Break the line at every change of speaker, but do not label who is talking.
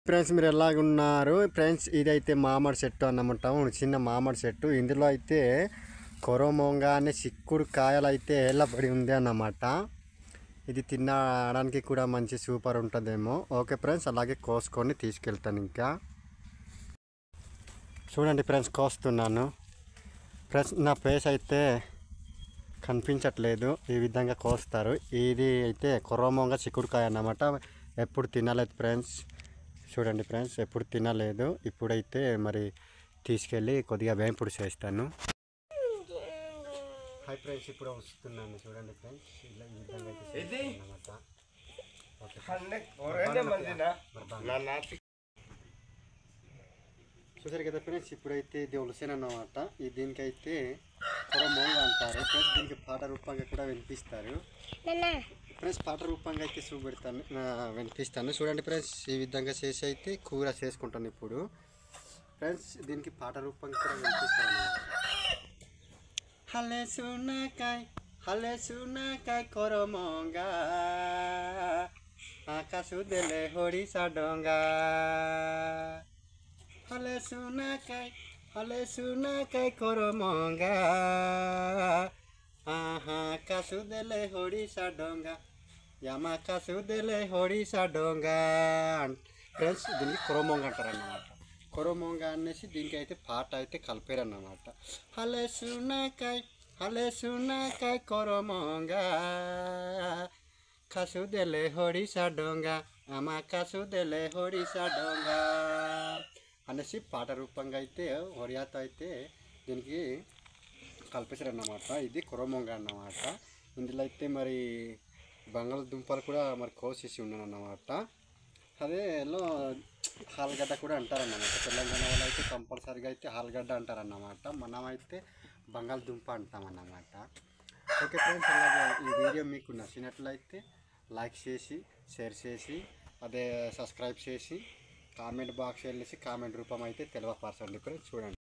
Friends, మీరు ఎలాగున్నారు friends? ఇదైతే మామిడి చెట్టు అన్నమాట, చిన్న మామిడి చెట్టు. ఇందులో అయితే కొరమొంగ అనే చిక్కుడు కాయలు అయితే ఏళ్ళబడి ఉంది అన్నమాట. ఇది తినడానికి కూడా మంచి సూపర్ ఉంటుందేమో. ఓకే ఫ్రెండ్స్, అలాగే కోసుకొని తీసుకెళ్తాను. ఇంకా చూడండి ఫ్రెండ్స్, కోస్తున్నాను. ఫ్రెండ్స్, నా ఫేస్ అయితే కనిపించట్లేదు. ఈ విధంగా కోస్తారు. ఇది అయితే కొరమొంగ చిక్కుడుకాయ అన్నమాట. ఎప్పుడు తినలేదు ఫ్రెండ్స్. చూడండి ఫ్రెండ్స్, ఎప్పుడు తినలేదు. ఇప్పుడైతే మరి తీసుకెళ్ళి కొద్దిగా వేంపుడు చేస్తాను. హాయ్ ఫ్రెండ్స్, ఇప్పుడు వస్తున్నాను. చూడండి ఫ్రెండ్స్, ఇలా ఈ విధంగా అయితే అన్నమాట. చూసారు కదా ఫ్రెండ్స్, ఇప్పుడైతే ఇది ఒలిసాను అన్నమాట. దీనికైతే కొరమొంగ అంటారు ఫ్రెండ్స్. దీనికి పాట రూపంగా కూడా వినిపిస్తారు ఫ్రెండ్స్. పాట రూపంగా అయితే చూపెడతాను, వినిపిస్తాను. చూడండి ఫ్రెండ్స్, ఈ విధంగా చేసి అయితే కూర చేసుకుంటాను ఇప్పుడు ఫ్రెండ్స్. దీనికి పాట రూపంగా కూడా వినిపిస్తాను. హలే సునాకాయ్ కొరమొంగ ఆకాశు దేలే హోడిసా డొంగా. హలే సునాకాయ్ కొరమొంగ ఆకాశు దేలే హోడిసా డొంగా, యామాకాశు దేలే హోడిసా డొంగా ఫ్రెండ్స్. దీనికి కొరమొంగ అంటారన్నమాట. కొరమొంగ అనేసి దీనికి అయితే పాట అయితే కలిపారన్నమాట. హలే సునాకాయ్ కొరమొంగ కాసు దేలే హోడిసా డొంగా, ఆమా కాసు దేలే హోడిసా డొంగా అనేసి పాట రూపంగా అయితే ఒరియాతో అయితే దీనికి కలిపేశారన్నమాట. ఇది కొరమొంగ అన్నమాట. ఇందులో అయితే మరి బంగాళదుంపలు కూడా మరి కోసేసి ఉన్నాను అన్నమాట. అదేలో ఆలుగడ్డ కూడా అంటారన్నమాట. తెలంగాణ వాళ్ళు అయితే కంపల్సరీగా అయితే ఆలుగడ్డ అంటారన్నమాట. మనమైతే బంగాళదుంప అంటామన్నమాట. ఓకే ఫ్రెండ్స్, అలాగే ఈ వీడియో మీకు నచ్చినట్లయితే లైక్ చేసి, షేర్ చేసి, అదే సబ్స్క్రైబ్ చేసి, కామెంట్ బాక్స్ వెళ్ళేసి కామెంట్ రూపం అయితే తెలియపరచండి ఫ్రెండ్స్. చూడండి.